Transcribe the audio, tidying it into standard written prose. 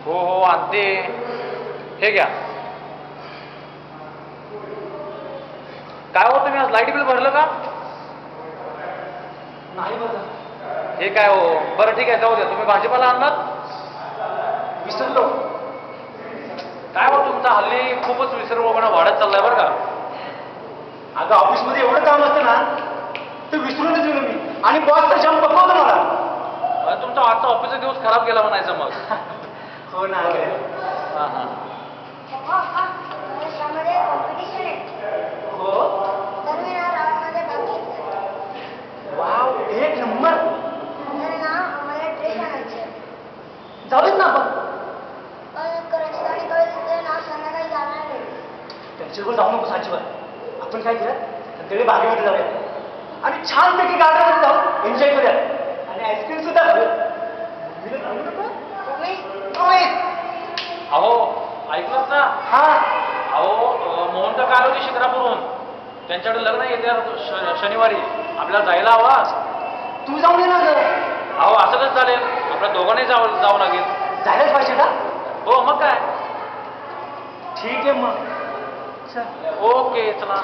हो हो आणते. हे घ्या. काय हो तुम्ही आज लाईट बिल भरलं का? नाही बरं. हे काय हो. बरं ठीक आहे जाऊ द्या. तुम्ही भाजीपाला आणलात? विसरलो. काय हो तुमचा हल्ली खूपच विसरवणा वाढत चाललाय बरं का. अगं ऑफिसमध्ये एवढं काम असतं ना तर विसरूनच गेलो मी. आणि बॉस तर जाम पकवतो मला. तुमचा आजचा ऑफिसचा दिवस खराब गेला म्हणायचं मग. हो ना. हां हां. त्यामध्ये कॉम्पिटिशन आहे. हो. तर मी ना राऊंडमध्ये भाग घेतला. वाव एक नंबर. तर ना आम्हाला ड्रेस आणायचे. जाऊच ना आपण. पण करायची गाडी कळली तर ना संध्याकाळी जाणार आहे. त्यांच्यावर जाऊ नको अजिबात. आपण काय करूया तिकडे बागेमध्ये जाऊया आणि छानपैकी गार्डनमध्ये जाऊ एन्जॉय करूया आणि आईस्क्रीम सुद्धा खाऊया. अहो ऐकलं ना. हा. अहो मोहन तर काल होती शिक्रापूरहून. त्यांच्याकडे लग्न येत्या शनिवारी. आपल्याला जायला हवा. तू जाऊन ये ना ग. अहो असं कसं चालेल. आपल्या दोघांनी जावं लागेल. जायलाच पाहिजे का? हो मग काय. ठीक आहे मग. ओके चला.